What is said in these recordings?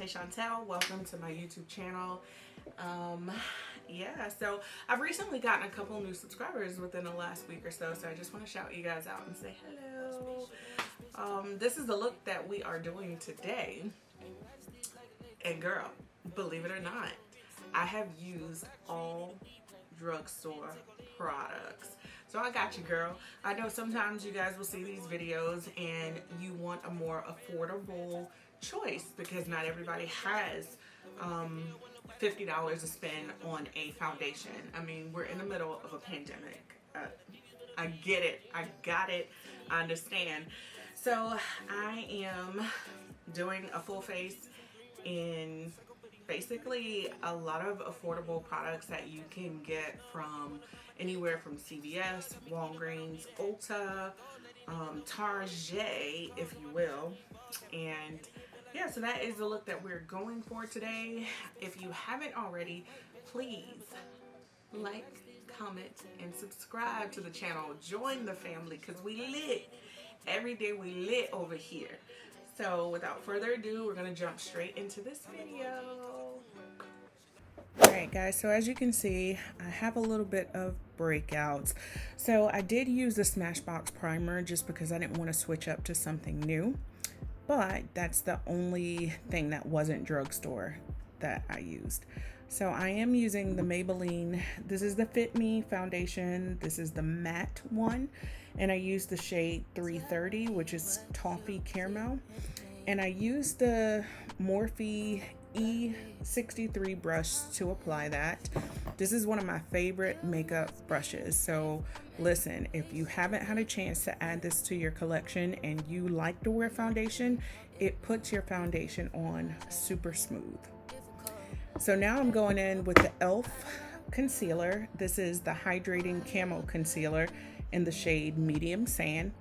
Chantel. Welcome to my YouTube channel. Yeah, so I've recently gotten a couple new subscribers within the last week or so, so I just want to shout you guys out and say hello. This is the look that we are doing today. And girl, believe it or not, I have used all drugstore products. So I got you, girl. I know sometimes you guys will see these videos and you want a more affordable choice because not everybody has $50 to spend on a foundation. I mean, we're in the middle of a pandemic. I get it. I got it. I understand. So I am doing a full face in basically a lot of affordable products that you can get from anywhere from CVS, Walgreens, Ulta, Target, if you will. And yeah, so that is the look that we're going for today. If you haven't already, please like, comment, and subscribe to the channel. Join the family because we lit. Every day we lit over here. So without further ado, we're going to jump straight into this video. Alright guys, so as you can see, I have a little bit of breakouts. So I did use the Smashbox primer just because I didn't want to switch up to something new. But that's the only thing that wasn't drugstore that I used. So I am using the Maybelline, this is the Fit Me foundation. This is the matte one. And I used the shade 330, which is Toffee Caramel. And I used the Morphe E63 brush to apply that. This is one of my favorite makeup brushes. So listen, if you haven't had a chance to add this to your collection and you like to wear foundation, it puts your foundation on super smooth. So now I'm going in with the e.l.f. concealer. This is the Hydrating Camo Concealer in the shade Medium Sand.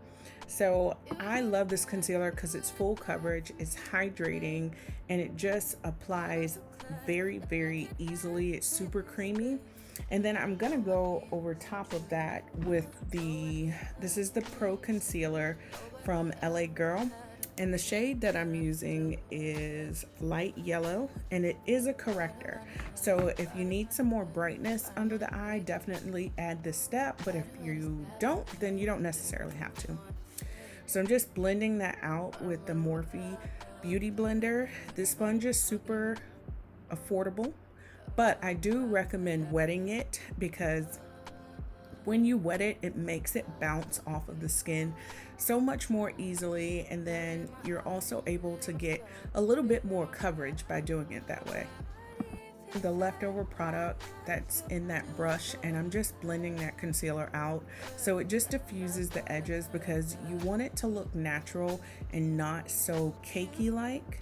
So I love this concealer because it's full coverage, it's hydrating, and it just applies very, very easily. It's super creamy. And then I'm gonna go over top of that with this is the Pro Concealer from LA Girl. And the shade that I'm using is light yellow, and it is a corrector. So if you need some more brightness under the eye, definitely add this step. But if you don't, then you don't necessarily have to. So I'm just blending that out with the Morphe Beauty Blender. This sponge is super affordable, but I do recommend wetting it because when you wet it, it makes it bounce off of the skin so much more easily, and then you're also able to get a little bit more coverage by doing it that way. The leftover product that's in that brush, and I'm just blending that concealer out so it just diffuses the edges because you want it to look natural and not so cakey like.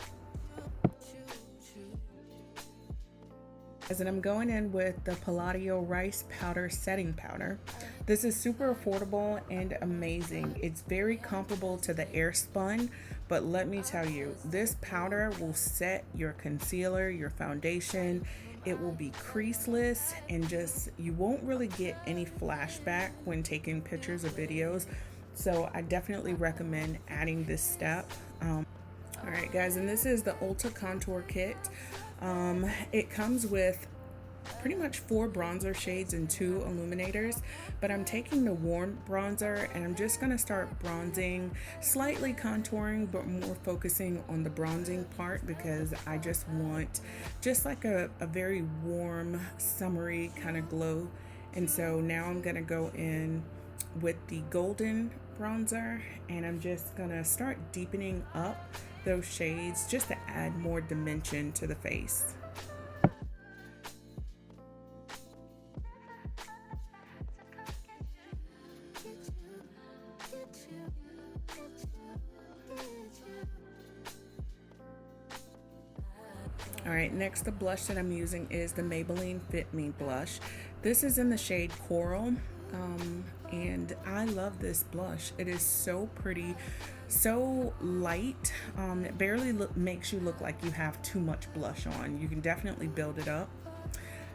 And I'm going in with the Palladio Rice Powder Setting Powder. This is super affordable and amazing. It's very comparable to the Airspun, but let me tell you, this powder will set your concealer, your foundation. It will be creaseless, and just you won't really get any flashback when taking pictures or videos. So I definitely recommend adding this step. Alright guys, and this is the Ulta Contour Kit. It comes with pretty much 4 bronzer shades and 2 illuminators, but I'm taking the warm bronzer and I'm just going to start bronzing, slightly contouring, but more focusing on the bronzing part because I just want just like a very warm, summery kind of glow. And so now I'm going to go in with the golden bronzer, and I'm just going to start deepening up those shades just to add more dimension to the face. Alright, next the blush that I'm using is the Maybelline Fit Me blush. This is in the shade Coral, and I love this blush. It is so pretty, so light. It barely makes you look like you have too much blush on. You can definitely build it up.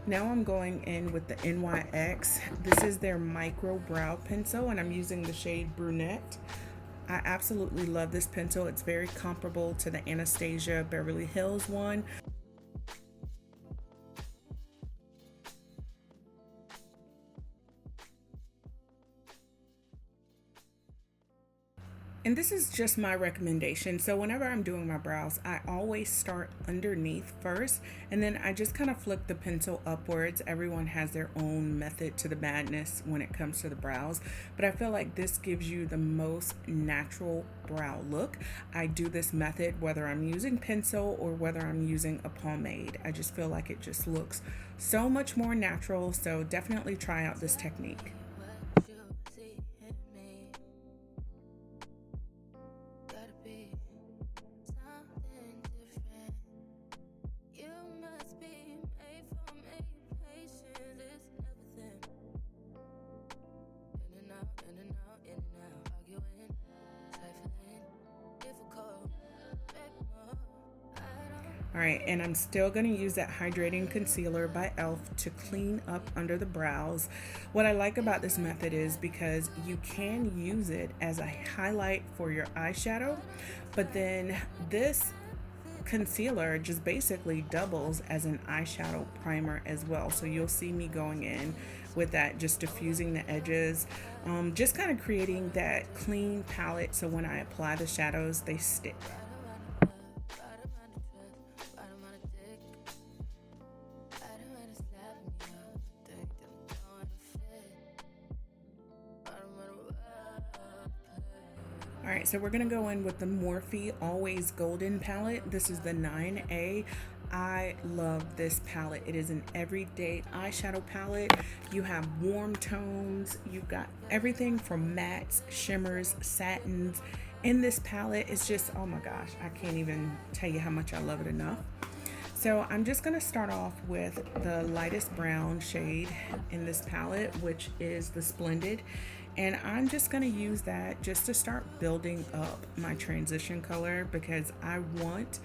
Now I'm going in with the NYX. This is their micro brow pencil, and I'm using the shade Brunette. I absolutely love this pencil. It's very comparable to the Anastasia Beverly Hills one. And this is just my recommendation. So whenever I'm doing my brows, I always start underneath first, and then I just kind of flick the pencil upwards. Everyone has their own method to the madness when it comes to the brows, but I feel like this gives you the most natural brow look. I do this method whether I'm using pencil or whether I'm using a pomade. I just feel like it just looks so much more natural. So definitely try out this technique. All right, and I'm still going to use that hydrating concealer by e.l.f. to clean up under the brows. What I like about this method is because you can use it as a highlight for your eyeshadow, but then this concealer just basically doubles as an eyeshadow primer as well. So you'll see me going in with that, just diffusing the edges, just kind of creating that clean palette so when I apply the shadows, they stick. All right, so we're gonna go in with the Morphe Always Golden palette. This is the 9A. I love this palette. It is an everyday eyeshadow palette. You have warm tones. You've got everything from mattes, shimmers, satins. In this palette, it's just, oh my gosh, I can't even tell you how much I love it enough. So I'm just gonna start off with the lightest brown shade in this palette, which is the Splendid. And I'm just gonna use that just to start building up my transition color, because I want,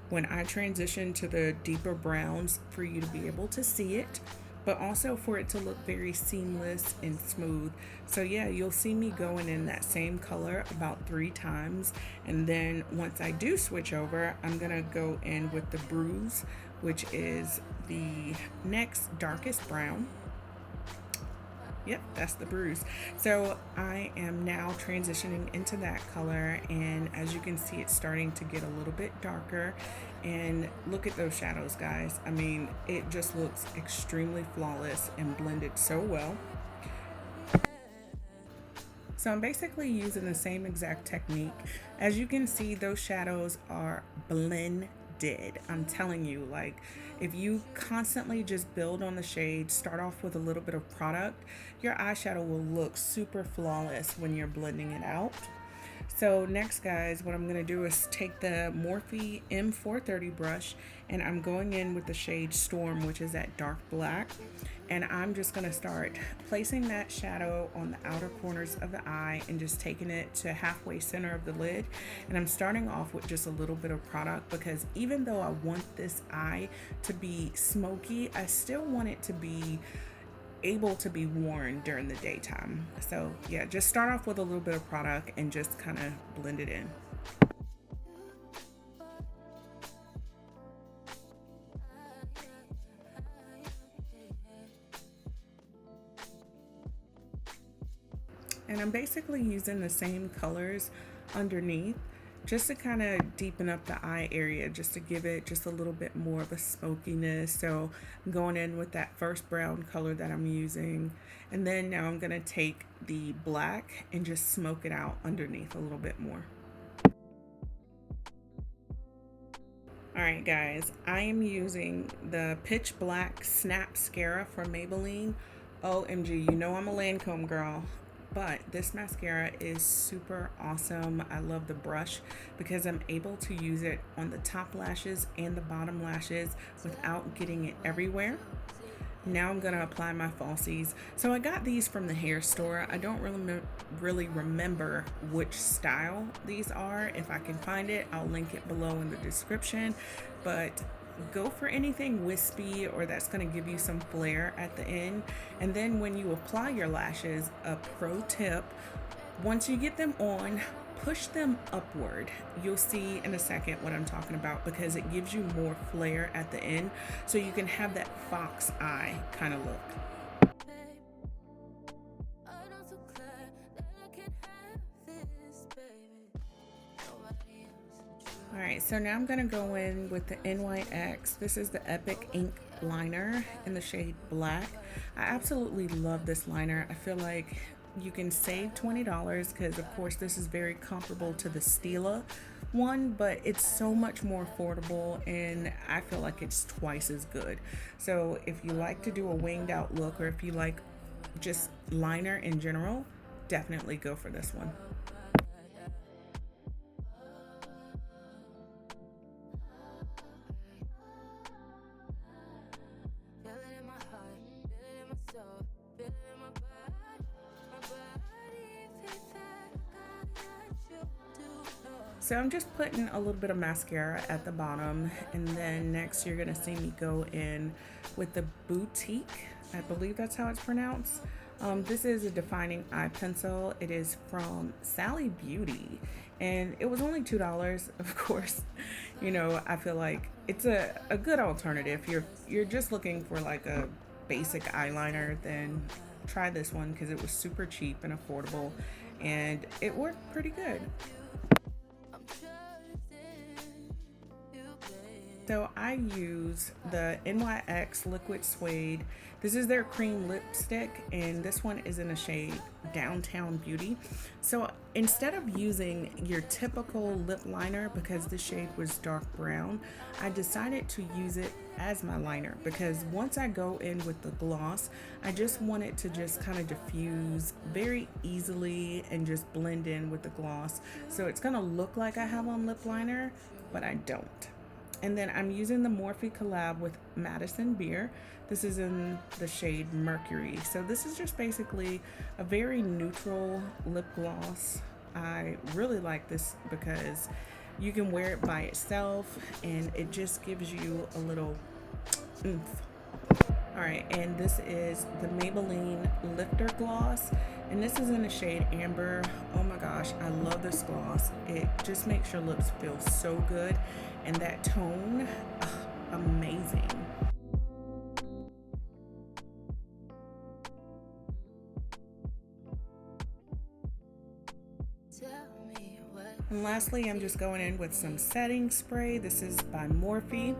when I transition to the deeper browns, for you to be able to see it, but also for it to look very seamless and smooth. So yeah, you'll see me going in that same color about 3 times. And then once I do switch over, I'm gonna go in with the Bruise, which is the next darkest brown. Yep, that's the Bruise. So I am now transitioning into that color, and as you can see, it's starting to get a little bit darker. And look at those shadows, guys. I mean, it just looks extremely flawless and blended so well. So I'm basically using the same exact technique. As you can see, those shadows are blended. I'm telling you, like, if you constantly just build on the shade, start off with a little bit of product, your eyeshadow will look super flawless when you're blending it out. So next, guys, what I'm going to do is take the Morphe M430 brush, and I'm going in with the shade Storm, which is that dark black. And I'm just going to start placing that shadow on the outer corners of the eye and just taking it to halfway center of the lid. And I'm starting off with just a little bit of product, because even though I want this eye to be smoky, I still want it to be able to be worn during the daytime. So yeah, just start off with a little bit of product and just kind of blend it in. And I'm basically using the same colors underneath just to kind of deepen up the eye area, just to give it just a little bit more of a smokiness. So I'm going in with that first brown color that I'm using, and then now I'm going to take the black and just smoke it out underneath a little bit more. All right, guys, I am using the Pitch Black Snapscara from Maybelline. OMG, you know I'm a Lancome girl, but this mascara is super awesome. I love the brush because I'm able to use it on the top lashes and the bottom lashes without getting it everywhere. Now I'm gonna apply my falsies. So I got these from the hair store. I don't really remember which style these are. If I can find it, I'll link it below in the description. But go for anything wispy or that's going to give you some flare at the end. And then when you apply your lashes, a pro tip, once you get them on, push them upward. You'll see in a second what I'm talking about, because it gives you more flare at the end, so you can have that fox eye kind of look. Alright, so now I'm going to go in with the NYX. This is the Epic Ink liner in the shade Black. I absolutely love this liner. I feel like you can save $20 because of course this is very comparable to the Stila one, but it's so much more affordable and I feel like it's twice as good. So if you like to do a winged out look, or if you like just liner in general, definitely go for this one. So I'm just putting a little bit of mascara at the bottom, and then next you're gonna see me go in with the Boutique. I believe that's how it's pronounced. This is a defining eye pencil. It is from Sally Beauty, and it was only $2. Of course, you know, I feel like it's a good alternative. You're just looking for like a basic eyeliner, then try this one because it was super cheap and affordable, and it worked pretty good. So I use the NYX Liquid Suede. This is their cream lipstick, and this one is in a shade Downtown Beauty. So instead of using your typical lip liner, because the shade was dark brown, I decided to use it as my liner, because once I go in with the gloss, I just want it to just kind of diffuse very easily and just blend in with the gloss. So it's gonna look like I have on lip liner, but I don't. And then I'm using the Morphe collab with Madison Beer. This is in the shade Mercury. So this is just basically a very neutral lip gloss. I really like this because you can wear it by itself and it just gives you a little oomph. Alright, and this is the Maybelline Lifter Gloss, and this is in the shade Amber. Oh my gosh, I love this gloss. It just makes your lips feel so good, and that tone, amazing. And lastly, I'm just going in with some setting spray. This is by Morphe.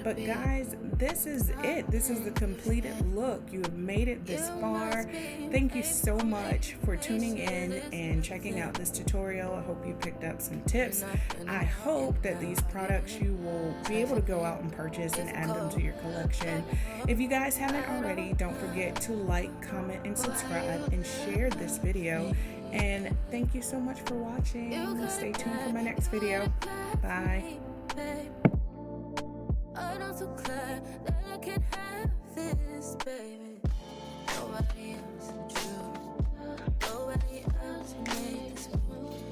But guys, this is it. This is the completed look. You have made it this far. Thank you so much for tuning in and checking out this tutorial. I hope you picked up some tips. I hope that these products you will be able to go out and purchase and add them to your collection. If you guys haven't already, don't forget to like, comment, and subscribe and share this video. And thank you so much for watching. Stay tuned for my next video. Bye.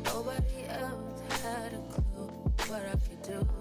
Nobody else had a clue what I could do.